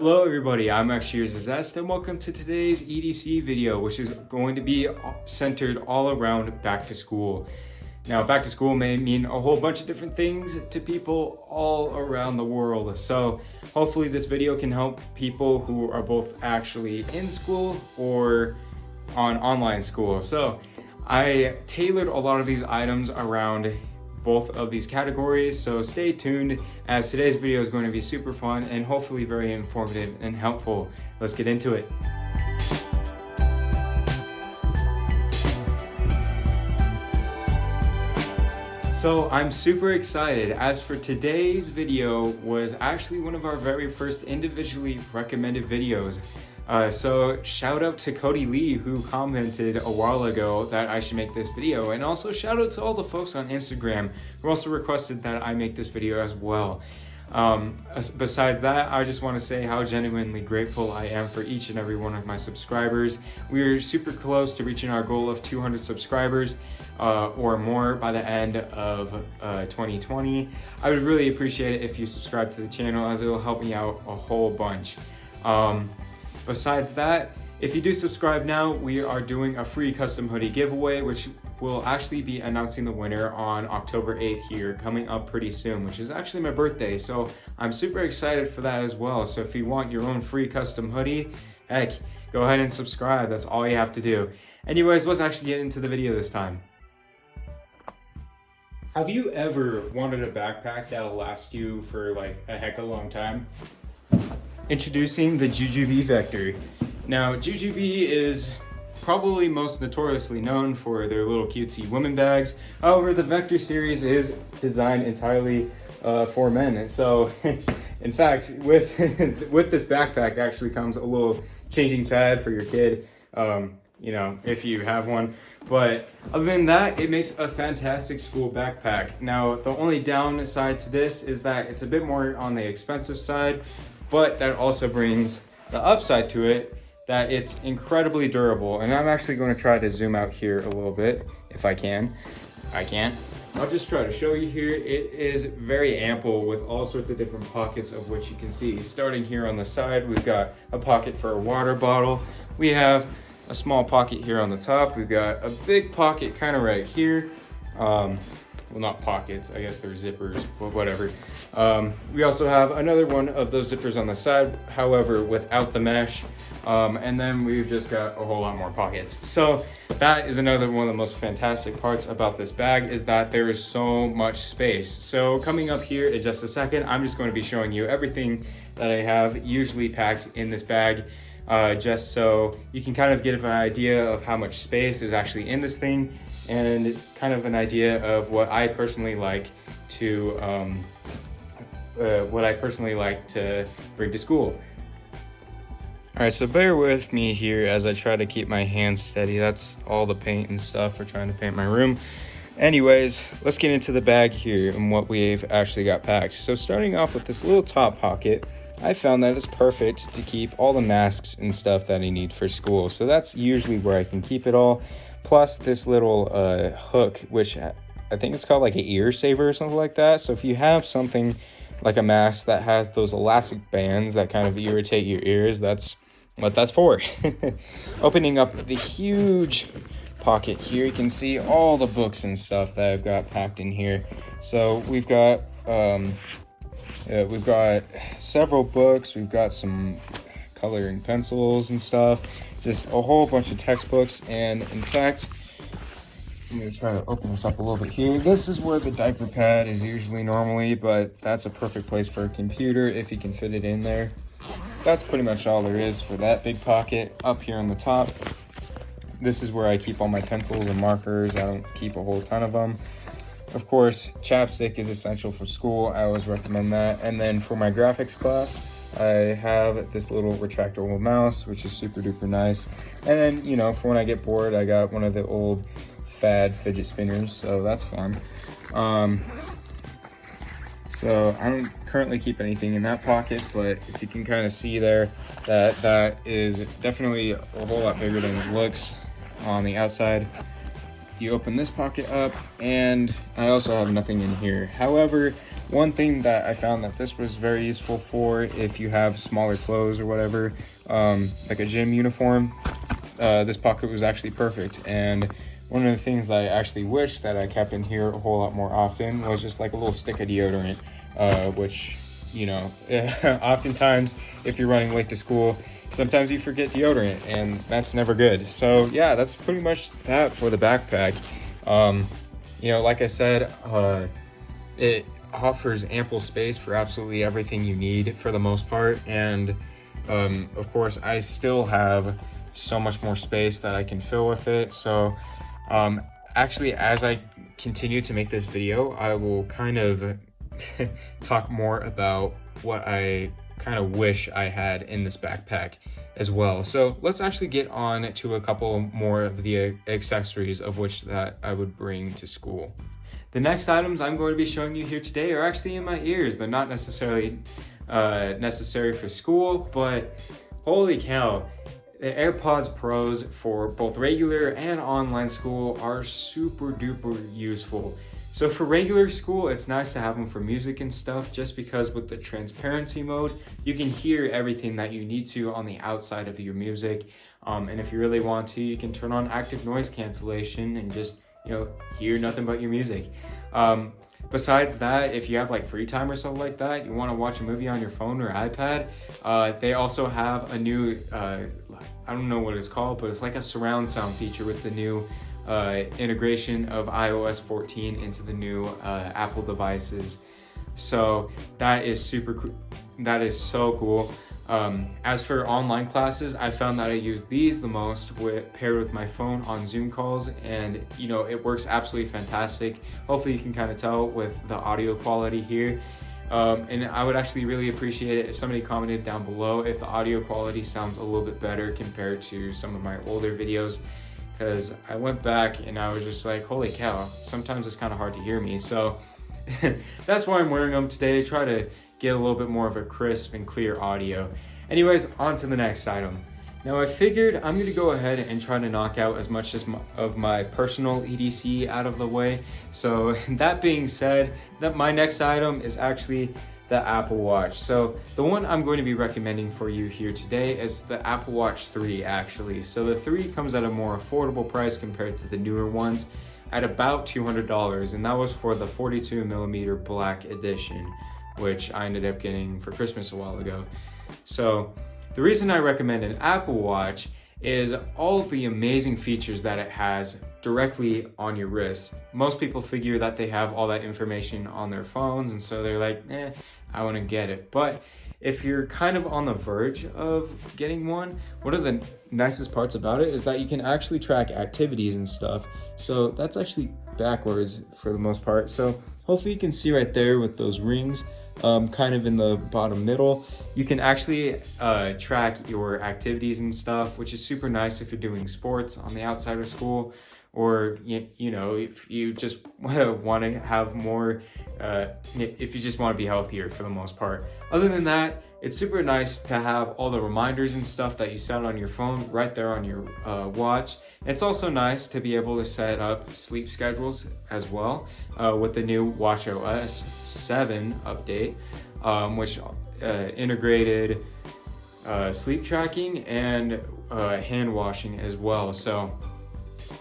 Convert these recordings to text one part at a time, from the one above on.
Hello everybody, I'm XtraYearsofZest and welcome to today's EDC video, which is going to be centered all around back to school. Now, back to school may mean a whole bunch of different things to people all around the world. So hopefully this video can help people who are both actually in school or on online school. So I tailored a lot of these items around both of these categories, so stay tuned as today's video is going to be super fun and hopefully very informative and helpful. Let's get into it. So I'm super excited, as for today's video was actually one of our very first individually recommended videos. So shout out to Cody Lee, who commented a while ago that I should make this video, and also shout out to all the folks on Instagram who also requested that I make this video as well. Besides that, I just want to say how genuinely grateful I am for each and every one of my subscribers. We're super close to reaching our goal of 200 subscribers or more by the end of 2020. I would really appreciate it if you subscribe to the channel, as it will help me out a whole bunch. Besides that, if you do subscribe now, we are doing a free custom hoodie giveaway, which will actually be announcing the winner on October 8th here, coming up pretty soon, which is actually my birthday. So I'm super excited for that as well. So if you want your own free custom hoodie, heck, go ahead and subscribe. That's all you have to do. Anyways, let's actually get into the video this time. Have you ever wanted a backpack that'll last you for like a heck of a long time? Introducing the Jujube Vector. Now, Jujube is probably most notoriously known for their little cutesy women bags. However, the Vector series is designed entirely for men. And so, in fact, with this backpack actually comes a little changing pad for your kid, you know, if you have one. But other than that, it makes a fantastic school backpack. Now, the only downside to this is that it's a bit more on the expensive side, but that also brings the upside to it, that it's incredibly durable. And I'm actually going to try to zoom out here a little bit, if I can. I can't. I'll just try to show you here. It is very ample with all sorts of different pockets, of which you can see. Starting here on the side, we've got a pocket for a water bottle. We have a small pocket here on the top. We've got a big pocket kind of right here. Well, not pockets, I guess they're zippers, but whatever. We also have another one of those zippers on the side, however, without the mesh. And then we've just got a whole lot more pockets. So that is another one of the most fantastic parts about this bag, is that there is so much space. So coming up here in just a second, I'm just going to be showing you everything that I have usually packed in this bag, just so you can kind of get an idea of how much space is actually in this thing, and kind of an idea of what I personally like to bring to school. All right, so bear with me here as I try to keep my hands steady. That's all the paint and stuff for trying to paint my room. Anyways, let's get into the bag here and what we've actually got packed. So starting off with this little top pocket, I found that it's perfect to keep all the masks and stuff that I need for school. So that's usually where I can keep it all. Plus this little hook, which I think it's called like an ear saver or something like that. So if you have something like a mask that has those elastic bands that kind of irritate your ears, that's what that's for. Opening up the huge pocket here, you can see all the books and stuff that I've got packed in here. So we've got several books. We've got some coloring pencils and stuff, just a whole bunch of textbooks. And in fact, I'm going to try to open this up a little bit here. This is where the diaper pad is usually normally, but that's a perfect place for a computer if you can fit it in there. That's pretty much all there is for that big pocket. Up here on the top, this is where I keep all my pencils and markers. I don't keep a whole ton of them. Of course, chapstick is essential for school. I always recommend that. And then for my graphics class, I have this little retractable mouse, which is super duper nice. And then, you know, for when I get bored, I got one of the old fad fidget spinners, so that's fun. So I don't currently keep anything in that pocket, but if you can kind of see there, that is definitely a whole lot bigger than it looks on the outside. You open this pocket up, and I also have nothing in here. However, one thing that I found that this was very useful for if you have smaller clothes or whatever, like a gym uniform, this pocket was actually perfect. And one of the things that I actually wish that I kept in here a whole lot more often was just like a little stick of deodorant, which, you know, oftentimes if you're running late to school, sometimes you forget deodorant, and that's never good. So yeah, that's pretty much that for the backpack. You know, like I said, it offers ample space for absolutely everything you need for the most part. And of course, I still have so much more space that I can fill with it. So actually, as I continue to make this video, I will kind of talk more about what I kind of wish I had in this backpack as well. So let's actually get on to a couple more of the accessories of which that I would bring to school. The next items I'm going to be showing you here today are actually in my ears. They're not necessarily necessary for school, but holy cow, the AirPods Pros for both regular and online school are super duper useful. So for regular school, it's nice to have them for music and stuff, just because with the transparency mode, you can hear everything that you need to on the outside of your music. And if you really want to, you can turn on active noise cancellation and just, you know, hear nothing but your music. Besides that, if you have like free time or something like that, you want to watch a movie on your phone or iPad, they also have a new, I don't know what it's called, but it's like a surround sound feature with the new integration of iOS 14 into the new Apple devices. So that is that is so cool. As for online classes, I found that I use these the most paired with my phone on Zoom calls, and you know, it works absolutely fantastic. Hopefully you can kind of tell with the audio quality here. And I would actually really appreciate it if somebody commented down below if the audio quality sounds a little bit better compared to some of my older videos, because I went back and I was just like, holy cow, sometimes it's kind of hard to hear me. So that's why I'm wearing them today, try to get a little bit more of a crisp and clear audio. Anyways, on to the next item. Now I figured I'm gonna go ahead and try to knock out as much of my personal EDC out of the way. So that being said, my next item is actually the Apple Watch. So the one I'm going to be recommending for you here today is the Apple Watch 3 actually. So the 3 comes at a more affordable price compared to the newer ones at about $200, and that was for the 42mm black edition, which I ended up getting for Christmas a while ago. So the reason I recommend an Apple Watch is all the amazing features that it has directly on your wrist. Most people figure that they have all that information on their phones, and so they're like, I wouldn't get it. But if you're kind of on the verge of getting one of the nicest parts about it is that you can actually track activities and stuff. So that's actually backwards for the most part. So hopefully you can see right there with those rings, kind of in the bottom middle, you can actually track your activities and stuff, which is super nice if you're doing sports on the outside of school, or you know, if you just want to have more, if you just want to be healthier for the most part. Other than that, it's super nice to have all the reminders and stuff that you set on your phone right there on your watch. It's also nice to be able to set up sleep schedules as well with the new watchOS 7 update, which integrated sleep tracking and hand washing as well. So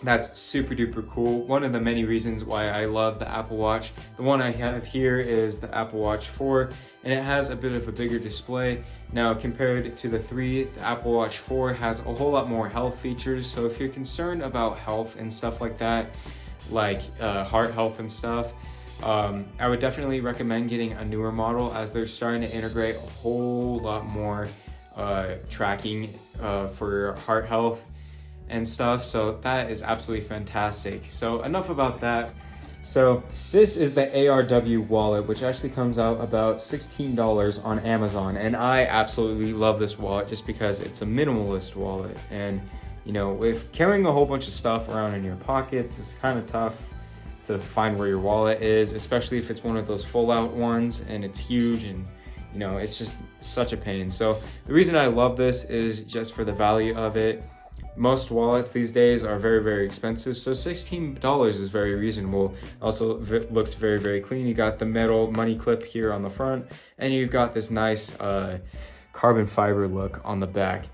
that's super duper cool. One of the many reasons why I love the Apple Watch. The one I have here is the Apple Watch 4, and it has a bit of a bigger display. Now compared to the 3, the Apple Watch 4 has a whole lot more health features. So if you're concerned about health and stuff like that, like heart health and stuff, I would definitely recommend getting a newer model, as they're starting to integrate a whole lot more tracking for heart health and stuff. So that is absolutely fantastic. So enough about that. So this is the ARW wallet, which actually comes out about $16 on Amazon, and I absolutely love this wallet just because it's a minimalist wallet. And you know, with carrying a whole bunch of stuff around in your pockets, it's kind of tough to find where your wallet is, especially if it's one of those full out ones and it's huge, and you know, it's just such a pain. So the reason I love this is just for the value of it. Most wallets these days are very, very expensive, so $16 is very reasonable. Also looks very, very clean. You got the metal money clip here on the front, and you've got this nice carbon fiber look on the back.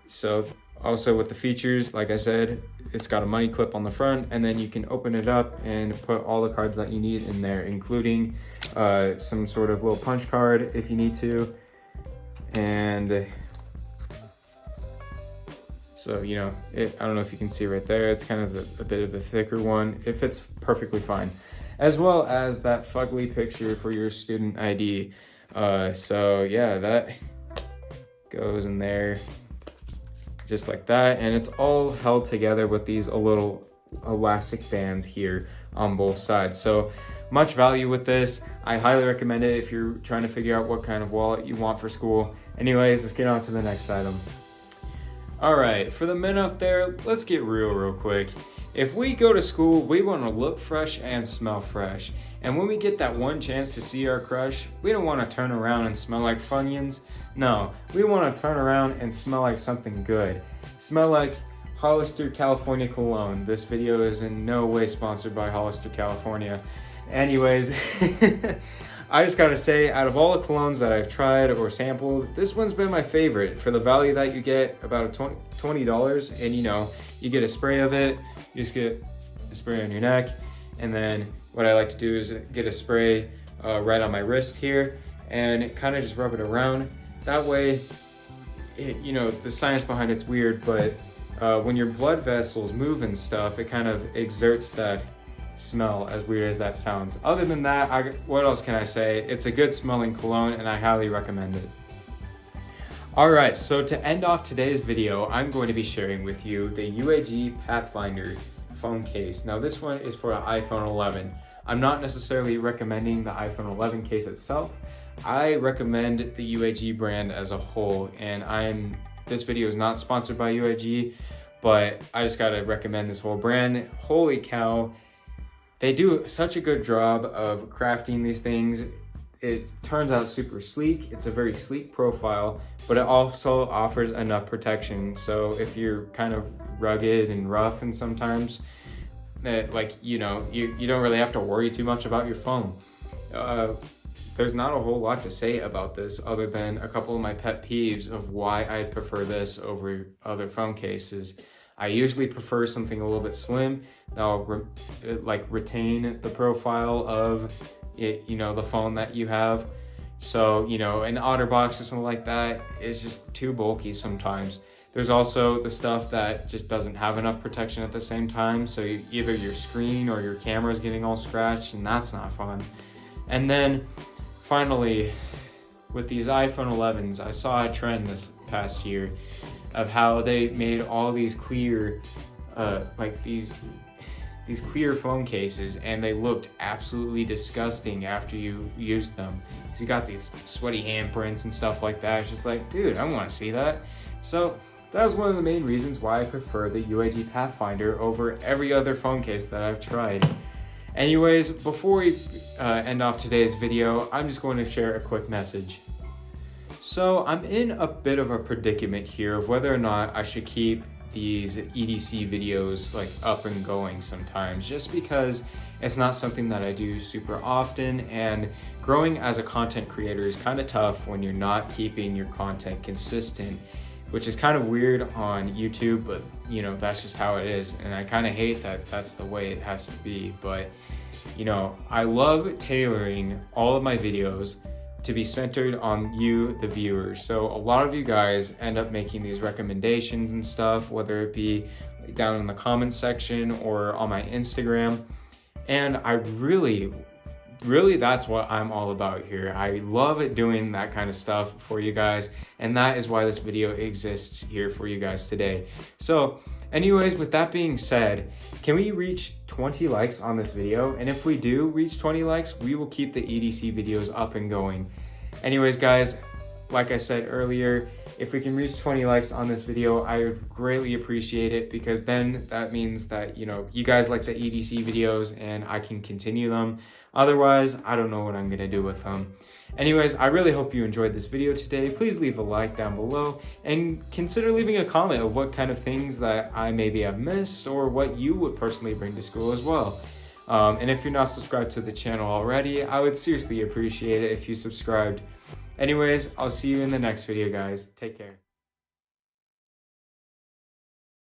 So also with the features, like I said, it's got a money clip on the front, and then you can open it up and put all the cards that you need in there, including some sort of little punch card if you need to. And so, you know, I don't know if you can see right there, it's kind of a bit of a thicker one. It fits perfectly fine. As well as that fugly picture for your student ID. So yeah, that goes in there just like that. And it's all held together with these little elastic bands here on both sides. So much value with this. I highly recommend it if you're trying to figure out what kind of wallet you want for school. Anyways, let's get on to the next item. All right, for the men out there, let's get real quick. If we go to school, we want to look fresh and smell fresh. And when we get that one chance to see our crush, we don't want to turn around and smell like Funyuns. No, we want to turn around and smell like something good. Smell like Hollister California cologne. This video is in no way sponsored by Hollister California. Anyways, I just gotta say, out of all the colognes that I've tried or sampled, this one's been my favorite. For the value that you get, about $20, and you know, you get a spray of it, you just get a spray on your neck, and then what I like to do is get a spray right on my wrist here, and kind of just rub it around. That way, you know, the science behind it's weird, but when your blood vessels move and stuff, it kind of exerts that smell, as weird as that sounds. Other than that, what else can I say? It's a good smelling cologne, and I highly recommend it. Alright, so to end off today's video, I'm going to be sharing with you the UAG Pathfinder phone case. Now this one is for an iPhone 11. I'm not necessarily recommending the iPhone 11 case itself. I recommend the UAG brand as a whole, and this video is not sponsored by UAG, but I just gotta recommend this whole brand. Holy cow, they do such a good job of crafting these things. It turns out super sleek. It's a very sleek profile, but it also offers enough protection. So if you're kind of rugged and rough, and sometimes like, you know, you don't really have to worry too much about your phone. There's not a whole lot to say about this other than a couple of my pet peeves of why I prefer this over other phone cases. I usually prefer something a little bit slim that'll retain the profile of it, you know, the phone that you have. So, you know, an OtterBox or something like that is just too bulky sometimes. There's also the stuff that just doesn't have enough protection at the same time. So either your screen or your camera is getting all scratched, and that's not fun. And then finally, with these iPhone 11s, I saw a trend this past year of how they made all these clear, these clear phone cases, and they looked absolutely disgusting after you used them. So you got these sweaty handprints and stuff like that. It's just like, dude, I want to see that. So that was one of the main reasons why I prefer the UAG Pathfinder over every other phone case that I've tried. Anyways, before we end off today's video, I'm just going to share a quick message. So I'm in a bit of a predicament here of whether or not I should keep these EDC videos like up and going sometimes, just because it's not something that I do super often, and growing as a content creator is kind of tough when you're not keeping your content consistent, which is kind of weird on YouTube, but you know, that's just how it is, and I kind of hate that that's the way it has to be. But you know, I love tailoring all of my videos to be centered on you, the viewer. So a lot of you guys end up making these recommendations and stuff, whether it be down in the comments section or on my Instagram. And I really, that's what I'm all about here. I love doing that kind of stuff for you guys, and that is why this video exists here for you guys today. So anyways, with that being said, can we reach 20 likes on this video? And if we do reach 20 likes, we will keep the EDC videos up and going. Anyways, guys, like I said earlier, if we can reach 20 likes on this video, I would greatly appreciate it, because then that means that, you know, you guys like the EDC videos and I can continue them. Otherwise, I don't know what I'm gonna do with them. Anyways, I really hope you enjoyed this video today. Please leave a like down below and consider leaving a comment of what kind of things that I maybe have missed or what you would personally bring to school as well. And if you're not subscribed to the channel already, I would seriously appreciate it if you subscribed. Anyways, I'll see you in the next video, guys. Take care.